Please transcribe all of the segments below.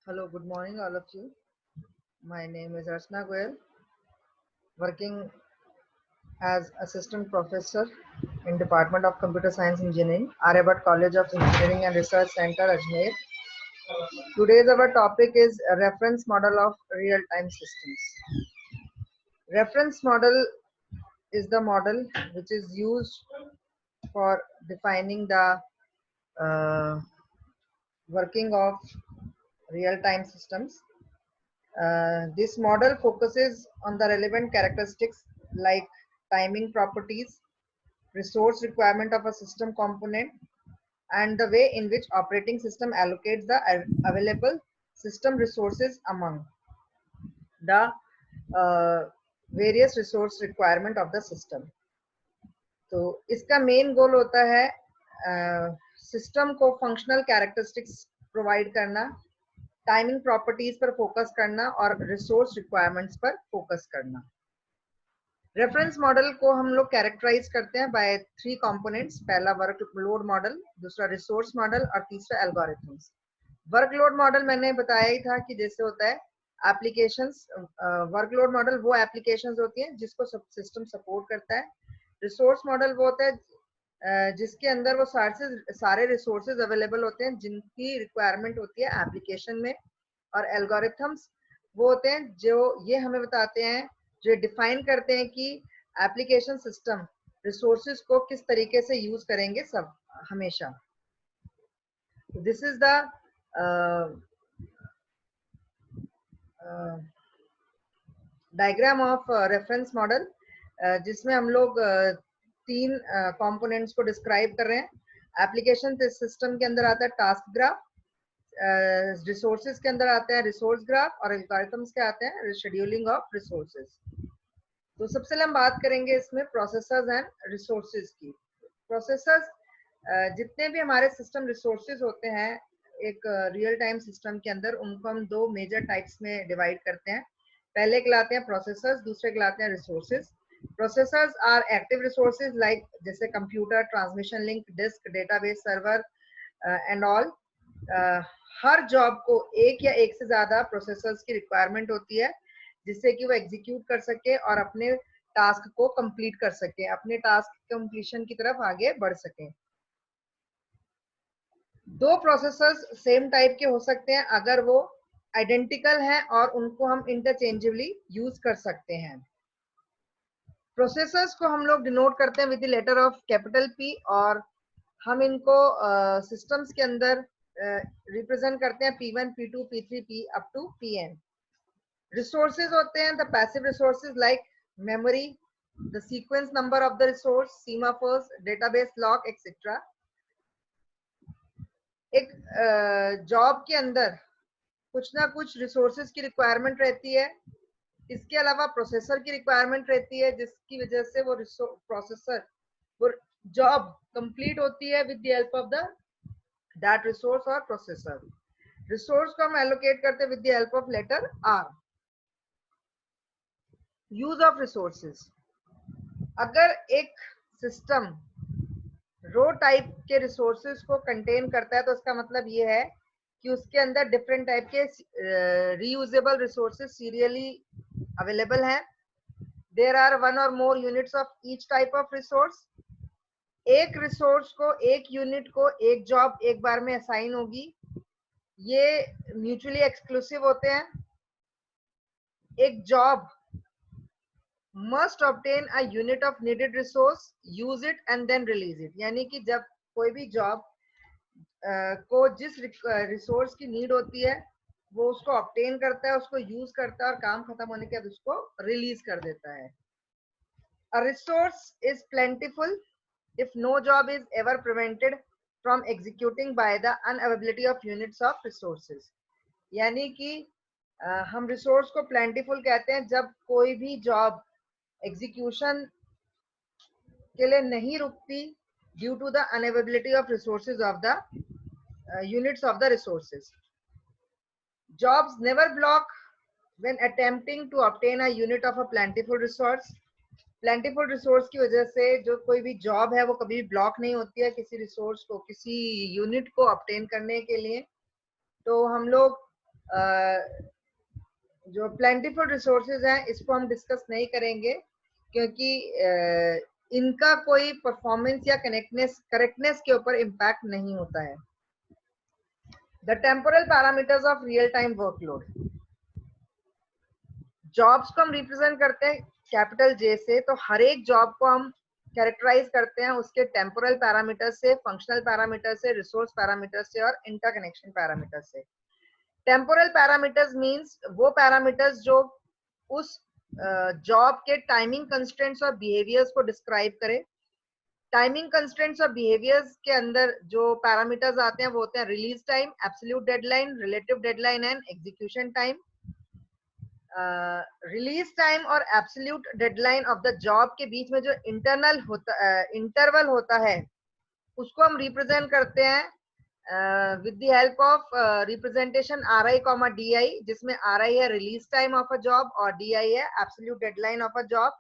Hello, good morning, all of you. My name is Rachna Goyal, working as assistant professor in Department of Computer Science Engineering, Aryabhat College of Engineering and Research Center, Ajmer. Today's our topic is a reference model of real-time systems. Reference model is the model which is used for defining the uh, working of real-time systems. This model focuses on the relevant characteristics like timing properties, resource requirement of a system component, and the way in which operating system allocates the available system resources among the uh, various resource requirement of the system. तो इसका main goal होता है system को functional characteristics provide करना, timing properties पर focus करना और resource requirements पर फोकस करना। रेफरेंस मॉडल को हम लोग कैरेक्टराइज करते हैं बाय 3 कंपोनेंट्स। पहला वर्कलोड मॉडल, दूसरा रिसोर्स मॉडल और तीसरा एल्गोरिथम्स। वर्कलोड मॉडल मैंने बताया ही था कि जैसे होता है एप्लीकेशंस। वर्कलोड मॉडल वो एप्लीकेशंस होती हैं जिसको सिस्टम सपोर्ट करता है। रिसोर्स मॉडल वो होता है जिसके अंदर वो सारे रिसोर्सेज अवेलेबल होते हैं जिनकी रिक्वायरमेंट होती है एप्लीकेशन में। और एल्गोरिथम्स वो होते हैं जो ये हमें बताते हैं, जो डिफाइन करते हैं कि एप्लीकेशन सिस्टम रिसोर्सेज को किस तरीके से यूज करेंगे सब हमेशा। This is the diagram of reference model, जिसमें हम लोग 3 कंपोनेंट्स को डिस्क्राइब कर रहे हैं। एप्लीकेशन सिस्टम के अंदर आता है टास्क ग्राफ, रिसोर्सेज के अंदर आते हैं रिसोर्स ग्राफ और एल्गोरिथम्स के आते हैं शेड्यूलिंग ऑफ रिसोर्सेज। तो सबसे पहले हम बात करेंगे इसमें प्रोसेसर्स एंड रिसोर्सेज की। प्रोसेसर्स जितने भी हमारे सिस्टम रिसोर्सेज होते हैं एक रियल टाइम सिस्टम के अंदर, उनको हम 2 मेजर टाइप्स में डिवाइड करते हैं। पहले कहलाते हैं प्रोसेसर्स, दूसरे कहलाते हैं resources. Processors are active resources like जैसे computer, transmission link, disk, database, server and all. हर जॉब को एक या एक से ज्यादा प्रोसेसर्स की रिक्वायरमेंट होती है जिससे कि वो एग्जीक्यूट कर सके और अपने टास्क को कंप्लीट कर सके, अपने टास्क कंप्लीशन की तरफ आगे बढ़ सके। 2 प्रोसेसर्स सेम टाइप के हो सकते हैं अगर वो आइडेंटिकल हैं और उनको हम इंटरचेंजेबली यूज कर सकते हैं। प्रोसेसर्स को हम लोग डिनोट करते हैं with the letter of capital P और हम इनको सिस्टम्स के अंदर रिप्रेजेंट करते हैं P1, P2, P3, P up to Pn। Resources होते हैं the passive resources like memory, the sequence number of the resource, semaphores, database lock etcetera. एक जॉब के अंदर कुछ ना कुछ रिसोर्सेज की रिक्वायरमेंट रहती है, इसके अलावा प्रोसेसर की रिक्वायरमेंट रहती है जिसकी वजह से वो प्रोसेसर वो जॉब कंप्लीट होती है with the help of the that resource और प्रोसेसर। रिसोर्स को हम एलोकेट करते हैं with the help of letter R. Use of resources, अगर एक सिस्टम रो टाइप के रिसोर्सेज को कंटेन करता है तो उसका मतलब ये है कि उसके अंदर डिफरेंट टाइप के रीयूजेबल रिसोर्सेज सीरियली अवेलेबल हैं। देयर आर 1 और more units of each type of resource. एक रिसोर्स को, एक यूनिट को एक जॉब एक बार में असाइन होगी। ये म्यूचुअली एक्सक्लूसिव होते हैं। एक job must obtain a unit of needed resource, use it and then release it। यानी कि जब कोई भी जॉब को जिस रिसोर्स की नीड होती है वो उसको ऑब्टेन करता है, उसको यूज करता है और काम खत्म होने के बाद उसको रिलीज कर देता है। A resource is plentiful if no job is ever prevented from executing by the unavailability of units of resources। यानी कि हम रिसोर्स को प्लेंटिफुल कहते हैं जब कोई भी जॉब एग्जीक्यूशन के लिए नहीं रुकती due to the unavailability of resources of the units of the resources. Jobs never block when attempting to obtain a unit of a plentiful resource. Plentiful resource की वजह से जो कोई भी जॉब है वो कभी ब्लॉक नहीं होती है किसी रिसोर्स को, किसी यूनिट को ऑब्टेन करने के लिए। तो हम लोग जो प्लेंटीफुल रिसोर्सेज हैं इसको हम डिस्कस नहीं करेंगे, क्योंकि इनका कोई परफॉर्मेंस या करेक्टनेस के ऊपर इम्पैक्ट नहीं होता है। The temporal parameters of real time workload. Jobs को हम रिप्रेजेंट करते हैं कैपिटल जे से, तो हर एक जॉब को हम कैरेक्टराइज करते हैं उसके टेम्पोरल पैरामीटर से, फंक्शनल पैरामीटर से, रिसोर्स पैरामीटर से और इंटरकनेक्शन पैरामीटर से। टेम्पोरल पैरामीटर्स मींस वो पैरामीटर्स जो उस जॉब के टाइमिंग कंस्ट्रेंट्स और बिहेवियर्स को डिस्क्राइब करे। टाइमिंग कंस्ट्रेंट्स और बिहेवियर्स के अंदर जो पैरामीटर्स आते हैं वो होते हैं release time, absolute deadline, relative deadline and execution time. Release time और absolute deadline of the job के बीच में जो इंटरवल होता है उसको हम रिप्रेजेंट करते हैं with the help of representation RI, DI, जिसमें RI है release time of a job और DI है absolute deadline of a job,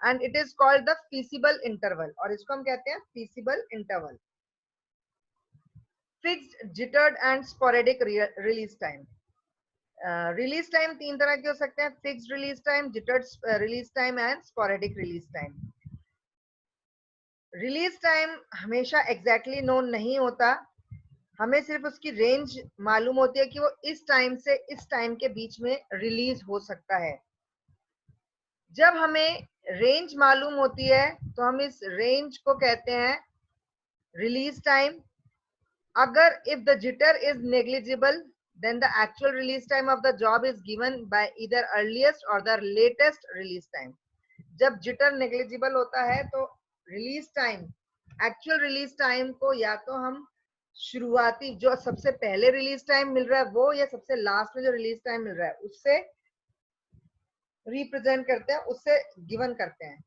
and it is called the feasible interval, और इसको हम कहते हैं feasible interval. Fixed, jittered and sporadic release time. Release time तीन तरह के हो सकते हैं, fixed release time, jittered release time and sporadic release time. Release time हमेशा exactly known नहीं होता, हमें सिर्फ उसकी रेंज मालूम होती है कि वो इस टाइम से इस टाइम के बीच में रिलीज हो सकता है। जब हमें रेंज मालूम होती है तो हम इस रेंज को कहते हैं रिलीज टाइम। अगर if the jitter is negligible then the actual release time of the job is given by either earliest or the latest release time. जब जिटर नेग्लिजिबल होता है तो release time, actual release time को या तो हम शुरुआती जो सबसे पहले रिलीज टाइम मिल रहा है वो, या सबसे लास्ट में जो रिलीज टाइम मिल रहा है उससे रिप्रेजेंट करते हैं, उससे गिवन करते हैं।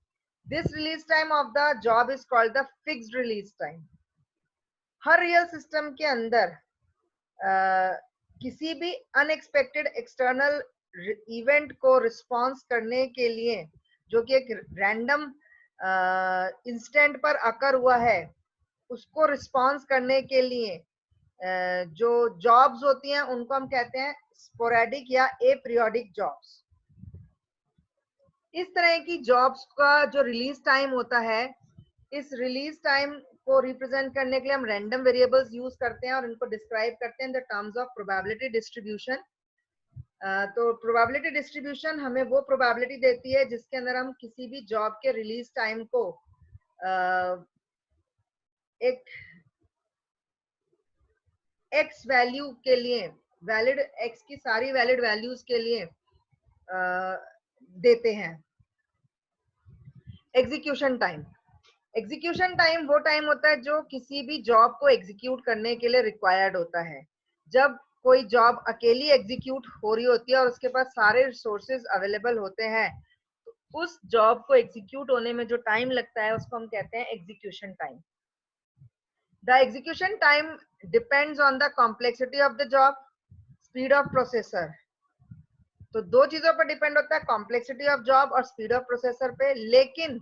This release time of the job is called the fixed release time. Her real system के अंदर किसी भी अनएक्सपेक्टेड एक्सटर्नल इवेंट को रिस्पॉन्स करने के लिए, जो कि एक रैंडम इंस्टेंट पर अकर हुआ है, उसको रिस्पॉन्स करने के लिए जो जॉब्स होती हैं उनको हम कहते हैं स्पोरेडिक या एपीरियोडिक जॉब्स। इस तरह की जॉब्स का जो रिलीज टाइम होता है, इस रिलीज टाइम को रिप्रेजेंट करने के लिए हम रैंडम वेरिएबल्स यूज करते हैं और इनको डिस्क्राइब करते हैं in the terms of probability distribution. तो प्रोबेबिलिटी डिस्ट्रीब्यूशन हमें वो प्रोबेबिलिटी देती है जिसके अंदर हम किसी भी जॉब के रिलीज टाइम को एक एक्स वैल्यू के लिए, वैलिड एक्स की सारी वैलिड वैल्यूज के लिए देते हैं। Execution time. एग्जीक्यूशन टाइम वो टाइम होता है जो किसी भी जॉब को एग्जीक्यूट करने के लिए रिक्वायर्ड होता है। जब कोई जॉब अकेली एग्जीक्यूट हो रही होती है और उसके पास सारे रिसोर्सेज अवेलेबल होते हैं, तो उस जॉब को एग्जीक्यूट होने में जो टाइम लगता है उसको हम कहते हैं execution time. The execution time depends on the complexity of the job, speed of processor. तो दो चीजों पर डिपेंड होता है, कॉम्प्लेक्सिटी ऑफ जॉब और स्पीड ऑफ प्रोसेसर पे, लेकिन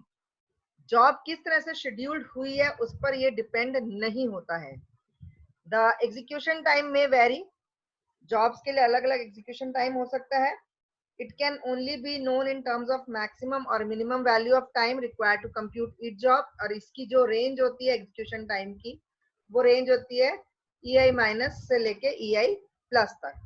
जॉब किस तरह से शेड्यूल्ड हुई है उस पर ये डिपेंड नहीं होता है। द एग्जीक्यूशन टाइम में वेरी, जॉब्स के लिए अलग अलग एग्जीक्यूशन टाइम हो सकता है। It can only be known in terms of maximum और minimum value of time required to compute each job, और इसकी जो रेंज होती है एग्जीक्यूशन टाइम की, वो रेंज होती है EI माइनस से लेके EI प्लस तक।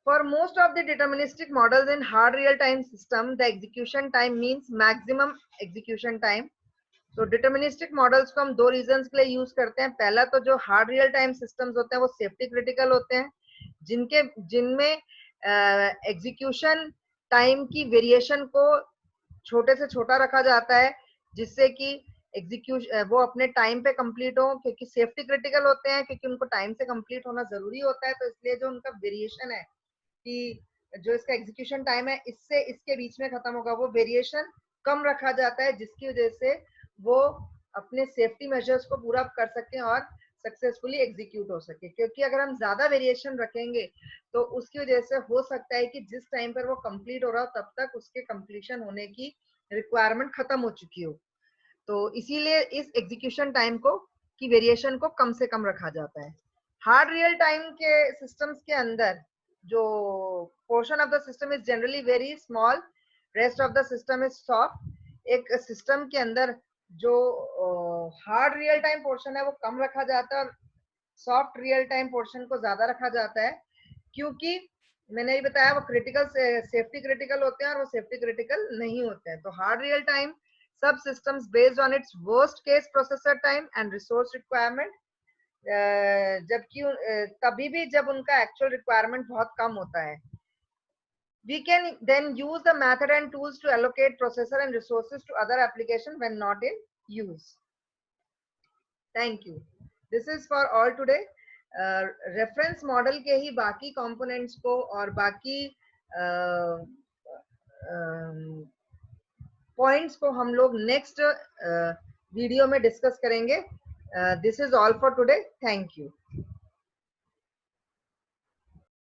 For most of the deterministic models in hard real-time system, the execution time means maximum execution time. तो डिटर्मिनिस्टिक मॉडल्स को हम दो रीजंस के लिए यूज करते हैं। पहला तो जो हार्ड रियल टाइम सिस्टम्स होते हैं वो सेफ्टी क्रिटिकल होते हैं, जिनमें एग्जीक्यूशन टाइम की वेरिएशन को छोटे से छोटा रखा जाता है, जिससे कि एग्जीक्यूशन वो अपने टाइम पे कंप्लीट हो, क्योंकि सेफ्टी क्रिटिकल होते हैं, क्योंकि उनको टाइम से कंप्लीट होना जरूरी होता है। तो इसलिए जो उनका वेरिएशन है कि जो इसका एग्जीक्यूशन टाइम है इससे इसके बीच में खत्म होगा, वो वेरिएशन कम रखा जाता है, जिसकी वजह से वो अपने सेफ्टी मेजर्स को पूरा कर सकें और सक्सेसफुली एग्जीक्यूट हो सके। क्योंकि अगर हम ज्यादा वेरिएशन रखेंगे तो उसकी वजह से हो सकता है कि जिस टाइम पर वो कंप्लीट हो रहा हो तब तक उसके कंप्लीशन होने की रिक्वायरमेंट खत्म हो चुकी हो। तो इसीलिए इस एग्जीक्यूशन टाइम को की वेरिएशन को कम से कम रखा जाता है। हार्ड रियल टाइम के सिस्टम्स के अंदर जो portion of the system is generally very small, rest of the system is soft. एक सिस्टम के अंदर जो हार्ड रियल टाइम पोर्शन है वो कम रखा जाता है और सॉफ्ट रियल टाइम पोर्शन को ज्यादा रखा जाता है, क्योंकि मैंने ये बताया वो क्रिटिकल सेफ्टी क्रिटिकल होते हैं और वो सेफ्टी क्रिटिकल नहीं होते हैं। तो हार्ड रियल टाइम सब systems based on its worst case processor time and resource requirement, जबकि तभी भी जब उनका एक्चुअल रिक्वायरमेंट बहुत कम होता है। We can then use the method and tools to allocate processor and resources to other applications when not in use. Thank you. This is for all today. Reference model के ही बाकी components को और बाकी points को हम लोग next video में discuss करेंगे. This is all for today. Thank you.